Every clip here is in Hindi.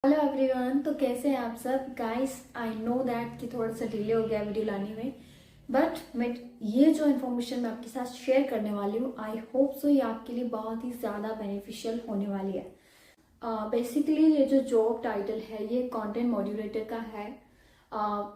Hello everyone. तो कैसे हैं आप सब गाइस। आई नो दैट कि थोड़ा सा डिले हो गया वीडियो लाने में, बट मैं ये जो इन्फॉर्मेशन मैं आपके साथ शेयर करने वाली हूँ, आई होप सो ये आपके लिए बहुत ही ज़्यादा बेनिफिशियल होने वाली है। बेसिकली ये जो जॉब टाइटल है ये कंटेंट मॉड्यूरेटर का है।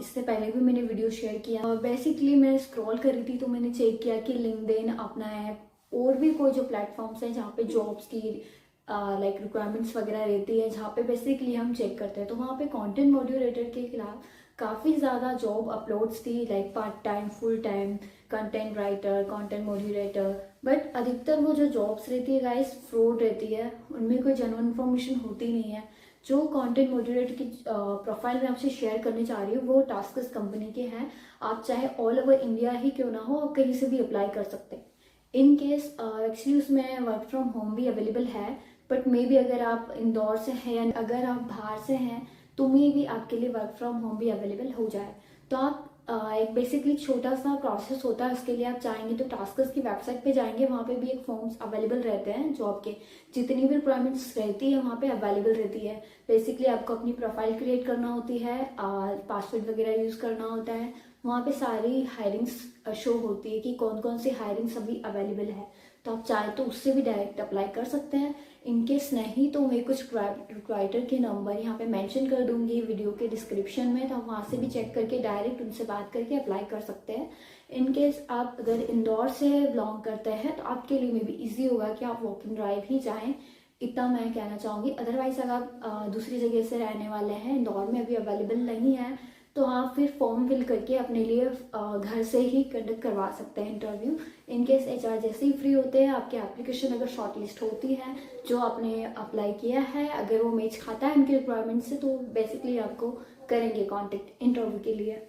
इससे पहले भी मैंने वीडियो शेयर किया। बेसिकली मैं स्क्रॉल कर रही थी तो मैंने चेक किया कि लिंक्डइन अपना ऐप और भी कोई जो प्लेटफॉर्म्स हैं जहाँ पे जॉब्स की लाइक रिक्वायरमेंट्स वगैरह रहती है, जहाँ पे बेसिकली हम चेक करते हैं, तो वहाँ पे कंटेंट मॉड्यूरेटर के खिलाफ काफ़ी ज़्यादा जॉब अपलोड्स थी, like part time, full time, content writer, content moderator. But अधिकतर वो जो जॉब्स रहती है गाइस फ्रॉड रहती है, उनमें कोई जेन्युइन इन्फॉर्मेशन होती नहीं है। जो कंटेंट मॉड्यूरेटर की प्रोफाइल मैं आपसे शेयर करने चाह रही हूँ वो टास्कस कंपनी के हैं। आप चाहे ऑल ओवर इंडिया ही क्यों ना हो, आप कहीं से भी अप्लाई कर सकते हैं। इन केस एक्चुअली उसमें वर्क फ्रॉम होम भी अवेलेबल है, बट मे बी अगर आप इंदौर से हैं या अगर आप बाहर से हैं तो मे बी आपके लिए वर्क फ्रॉम होम भी अवेलेबल हो जाए। तो आप एक बेसिकली छोटा सा प्रोसेस होता है, उसके लिए आप चाहेंगे तो टास्कस की वेबसाइट पे जाएंगे, वहाँ पे भी एक फॉर्म्स अवेलेबल रहते हैं जॉब के। जितनी भी रिक्वायरमेंट्स रहती है वहाँ पे अवेलेबल रहती है। बेसिकली आपको अपनी प्रोफाइल क्रिएट करना होती है, पासवर्ड वगैरह यूज़ करना होता है। वहाँ पे सारी हायरिंग्स शो होती है कि कौन कौन सी हायरिंग्स अभी अवेलेबल है, तो आप चाहे तो उससे भी डायरेक्ट अप्लाई कर सकते हैं। इनकेस नहीं तो मैं कुछ रिक्वाइटर के नंबर यहाँ पे मेंशन कर दूंगी वीडियो के डिस्क्रिप्शन में, तो आप वहाँ से भी चेक करके डायरेक्ट उनसे बात करके अप्लाई कर सकते हैं। इनकेस आप अगर इंदौर से बिलोंग करते हैं तो आपके लिए में भी ईजी होगा कि आप वॉक इन ड्राइव ही जाएँ, इतना मैं कहना चाहूँगी। अदरवाइज अगर आप दूसरी जगह से रहने वाले हैं, इंदौर में अभी अवेलेबल नहीं है, तो आप फिर फॉर्म फिल करके अपने लिए घर से ही कंडक्ट करवा सकते हैं इंटरव्यू। इनकेस एचआर जैसे ही फ्री होते हैं, आपकी एप्लीकेशन अगर शॉर्टलिस्ट होती है, जो आपने अप्लाई किया है अगर वो मैच खाता है उनकी रिक्वायरमेंट से, तो बेसिकली आपको करेंगे कांटेक्ट इंटरव्यू के लिए।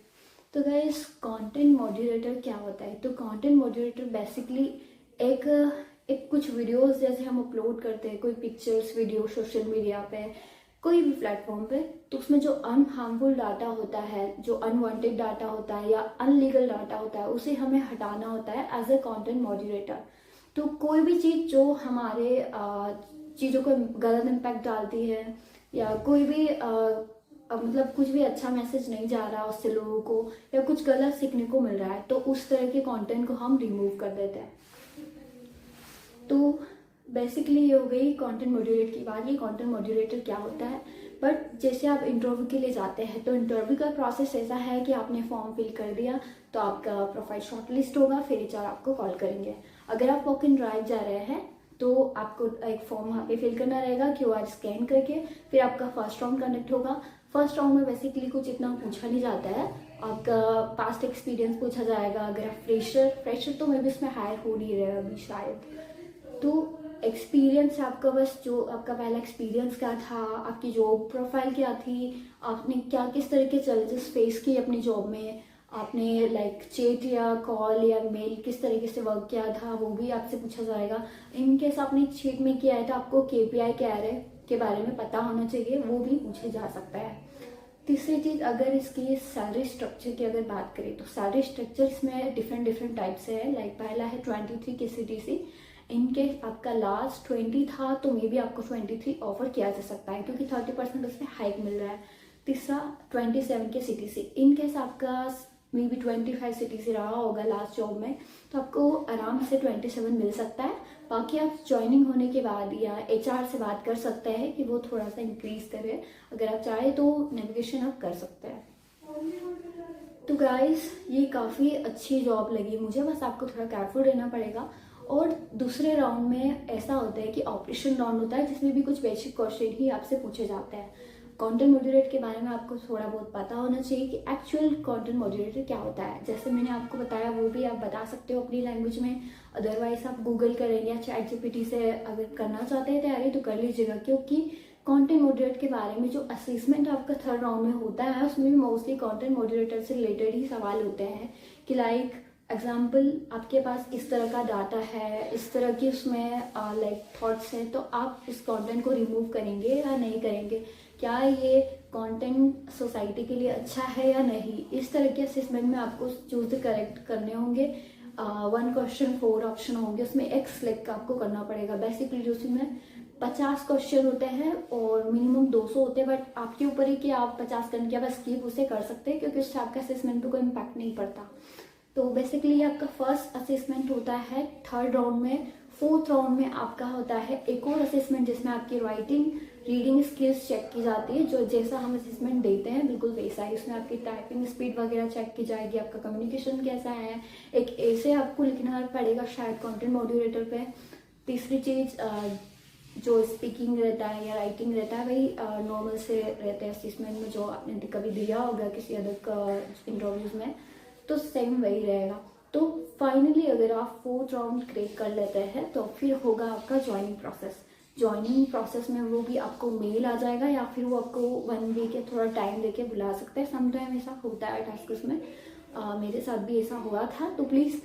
तो गाइस कंटेंट मॉड्यूरेटर क्या होता है? तो कंटेंट मॉड्यूरेटर बेसिकली एक एक कुछ वीडियोस जैसे हम अपलोड करते हैं, कोई पिक्चर्स वीडियो सोशल मीडिया पे, कोई भी प्लेटफॉर्म पे, तो उसमें जो अनहार्मफुल डाटा होता है, जो अनवांटेड डाटा होता है या अनलीगल डाटा होता है, उसे हमें हटाना होता है एज ए कंटेंट मॉड्यूरेटर। तो कोई भी चीज़ जो हमारे चीज़ों को गलत इम्पैक्ट डालती है या कोई भी मतलब कुछ भी अच्छा मैसेज नहीं जा रहा उससे लोगों को, या कुछ गलत सीखने को मिल रहा है, तो उस तरह के कंटेंट को हम रिमूव कर देते हैं। तो बेसिकली ये हो गई कंटेंट मॉड्यूरेटर की बात। ये कंटेंट मॉड्यूरेटर क्या होता है? बट जैसे आप इंटरव्यू के लिए जाते हैं तो इंटरव्यू का प्रोसेस ऐसा है कि आपने फॉर्म फिल कर दिया तो आपका प्रोफाइल शॉर्टलिस्ट होगा, फिर एचआर आपको कॉल करेंगे। अगर आप वॉक इन ड्राइव जा रहे हैं तो आपको एक फॉर्म वहाँ पे फिल करना रहेगा क्यूआर स्कैन करके, फिर आपका फर्स्ट राउंड कंडक्ट होगा। फर्स्ट राउंड में बेसिकली कुछ इतना पूछा नहीं जाता है, आपका पास्ट एक्सपीरियंस पूछा जाएगा। अगर आप फ्रेशर तो मैं भी इसमें हायर हो नहीं रहे अभी शायद, तो एक्सपीरियंस आपका, बस जो आपका पहला एक्सपीरियंस क्या था, आपकी जॉब प्रोफाइल क्या थी, आपने क्या किस तरह के चैलेंजेस फेस किए अपनी जॉब में, आपने लाइक चैट या कॉल या मेल किस तरीके से वर्क किया था, वो भी आपसे पूछा जाएगा। इनकेस आपने चैट में किया है तो आपको केपीआई क्या है के बारे में पता होना चाहिए, वो भी पूछे जा सकता है। तीसरी चीज, अगर इसकी सैलरी स्ट्रक्चर की अगर बात करें तो सैलरी स्ट्रक्चर इसमें डिफरेंट टाइप से है। लाइक पहला है 23 के सीटीसी। इनकेस आपका लास्ट 20 था तो मे बी आपको 23 ऑफर किया जा सकता है, क्योंकि 30% उसमें हाइक मिल रहा है। तीसरा 27 के सीटीसी। इनकेस आपका मे बी 25 सीटीसी रहा होगा लास्ट जॉब में, तो आपको आराम से 27 मिल सकता है। बाकी आप ज्वाइनिंग होने के बाद या एचआर से बात कर सकते हैं कि वो थोड़ा सा इंक्रीज करे, अगर आप चाहे तो नेविगेशन आप कर सकते हैं। तो गाइस ये काफ़ी अच्छी जॉब लगी मुझे, बस आपको थोड़ा केयरफुल रहना पड़ेगा। और दूसरे राउंड में ऐसा होता है कि ऑपरेशन राउंड होता है, जिसमें भी कुछ बेसिक क्वेश्चन ही आपसे पूछे जाते हैं। कंटेंट मॉड्यूरेटर के बारे में आपको थोड़ा बहुत पता होना चाहिए कि एक्चुअल कंटेंट मॉड्यूरेटर क्या होता है। जैसे मैंने आपको बताया वो भी आप बता सकते हो अपनी लैंग्वेज में, अदरवाइज आप गूगल करेंगे या चैट जीपीटी से अगर करना चाहते हैं तैयारी तो कर लीजिएगा, क्योंकि कंटेंट मॉड्यूरेटर के बारे में जो असेसमेंट आपका थर्ड राउंड में होता है उसमें भी मोस्टली कंटेंट मॉड्यूरेटर से रिलेटेड ही सवाल होते हैं कि लाइक एग्जाम्पल आपके पास इस तरह का डाटा है, इस तरह की उसमें लाइक थॉट्स हैं, तो आप इस कंटेंट को रिमूव करेंगे या नहीं करेंगे, क्या ये कंटेंट सोसाइटी के लिए अच्छा है या नहीं। इस तरह के असेसमेंट में आपको चूज द करेक्ट करने होंगे। 1 क्वेश्चन 4 ऑप्शन होंगे, उसमें एक सिलेक्ट आपको करना पड़ेगा। बेसिकली जो उसमें 50 क्वेश्चन होते हैं और मिनिमम 200 होते हैं, बट आपके ऊपर है कि आप 50 करने के बाद स्किप उसे कर सकते हैं क्योंकि उससे आपका असेसमेंट पे कोई इम्पैक्ट नहीं पड़ता। तो बेसिकली आपका फर्स्ट असेसमेंट होता है 3rd राउंड में। 4th राउंड में आपका होता है एक और असेसमेंट जिसमें आपकी राइटिंग रीडिंग स्किल्स चेक की जाती है, जो जैसा हम असेसमेंट देते हैं बिल्कुल वैसा ही। उसमें आपकी टाइपिंग स्पीड वगैरह चेक की जाएगी, आपका कम्युनिकेशन कैसा है, एक ऐसे आपको लिखना पड़ेगा शायद कंटेंट मॉड्यूलेटर पे। तीसरी चीज़ जो स्पीकिंग रहता है या राइटिंग रहता है वही नॉर्मल से रहते हैं असेसमेंट में, जो आपने कभी दिया होगा किसी अदर इंटरव्यूज में, तो सेम वही रहेगा। तो फाइनली अगर आप 4th राउंड क्रैक कर लेते हैं तो फिर होगा आपका ज्वाइनिंग प्रोसेस। ज्वाइनिंग प्रोसेस में वो भी आपको मेल आ जाएगा या फिर वो आपको 1 वीक या थोड़ा टाइम देके बुला सकते हैं। समटाइम ऐसा होता है टास्क में, मेरे साथ भी ऐसा हुआ था। तो प्लीज़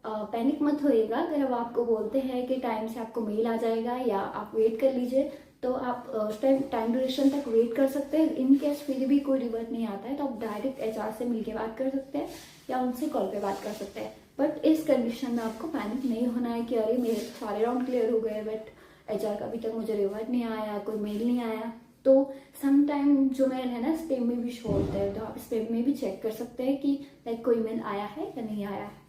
पैनिक मत होइएगा अगर अब आपको बोलते हैं कि टाइम से आपको मेल आ जाएगा या आप वेट कर लीजिए, तो आप उस टाइम ड्यूरेशन तक वेट कर सकते हैं। इन केस फिर भी कोई रिवर्ट नहीं आता है तो आप डायरेक्ट HR से मिलके बात कर सकते हैं या उनसे कॉल पे बात कर सकते हैं। बट इस कंडीशन में आपको पैनिक नहीं होना है कि अरे मेरे तो सारे राउंड क्लियर हो गए बट HR का अभी तक मुझे रिवर्ट नहीं आया, कोई मेल नहीं आया। तो सम टाइम जो मेल है ना स्पेम में भी शो होता है, तो आप स्पेम में भी चेक कर सकते हैं कि लाइक कोई मेल आया है या नहीं आया है।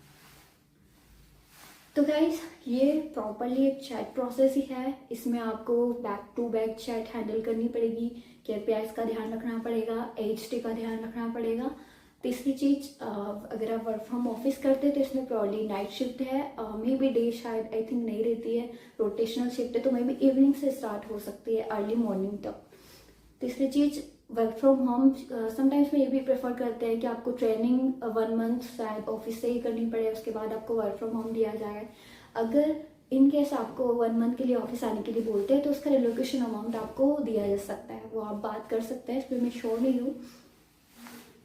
तो गाइज ये प्रॉपरली एक चैट प्रोसेस ही है। इसमें आपको back to back chat handle करनी पड़ेगी, KPIs का ध्यान रखना पड़ेगा, HT का ध्यान रखना पड़ेगा। तीसरी चीज़, अगर आप वर्क फ्रॉम ऑफिस करते हैं तो इसमें प्योरली नाइट शिफ्ट है, मे बी डे शायद आई थिंक नहीं रहती है, रोटेशनल शिफ्ट है, तो मे बी इवनिंग से स्टार्ट हो सकती है अर्ली मॉर्निंग तक। तीसरी चीज़, वर्क फ्रॉम होम समटाइम्स में ये भी प्रेफर करते हैं कि आपको ट्रेनिंग 1 मंथ शायद ऑफिस से ही करनी पड़े, उसके बाद आपको वर्क फ्रॉम होम दिया जाए। अगर इन केस आपको 1 मंथ के लिए ऑफिस आने के लिए बोलते हैं तो उसका रिलोकेशन अमाउंट आपको दिया जा सकता है, वो आप बात कर सकते हैं, इस पर मैं श्योर नहीं हूँ।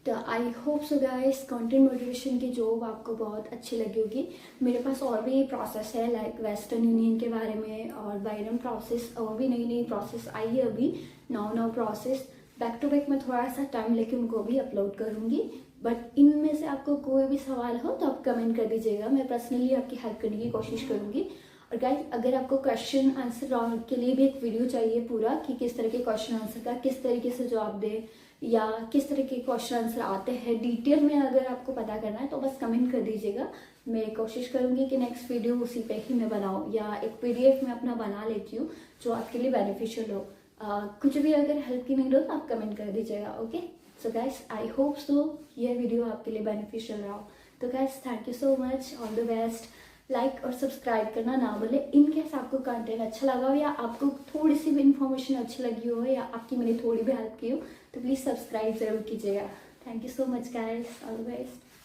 तो I hope so guys content motivation की जॉब आपको बहुत अच्छी लगी होगी। मेरे पास और भी प्रोसेस है लाइक वेस्टर्न यूनियन के बारे में और बायरम प्रोसेस, और भी नई नई प्रोसेस आई है अभी, नौ प्रोसेस। बैक टू बैक मैं थोड़ा सा टाइम लेके उनको भी अपलोड करूँगी। बट इनमें से आपको कोई भी सवाल हो तो आप कमेंट कर दीजिएगा, मैं पर्सनली आपकी हेल्प करने की कोशिश करूँगी। और गाइस अगर आपको क्वेश्चन आंसर राउंड के लिए भी एक वीडियो चाहिए पूरा कि किस तरह के क्वेश्चन आंसर का किस तरीके से जवाब दें या किस तरह के क्वेश्चन आंसर आते हैं डिटेल में अगर आपको पता करना है तो बस कमेंट कर दीजिएगा। मैं कोशिश करूँगी कि नेक्स्ट वीडियो उसी पे ही मैं बनाऊँ या एक PDF में अपना बना लेती हूँ जो आपके लिए बेनिफिशियल हो। कुछ भी अगर हेल्प की नीड हो तो आप कमेंट कर दीजिएगा। Okay so guys I hope so ये वीडियो आपके लिए बेनिफिशियल रहा। तो guys thank you so much, all the best. Like और सब्सक्राइब करना ना भूले। इन केस आपको कंटेंट अच्छा लगा हो या आपको थोड़ी सी भी इन्फॉर्मेशन अच्छी लगी हो या आपकी मैंने थोड़ी भी हेल्प की हो तो प्लीज़ सब्सक्राइब ज़रूर कीजिएगा। Thank you so much guys, all the best.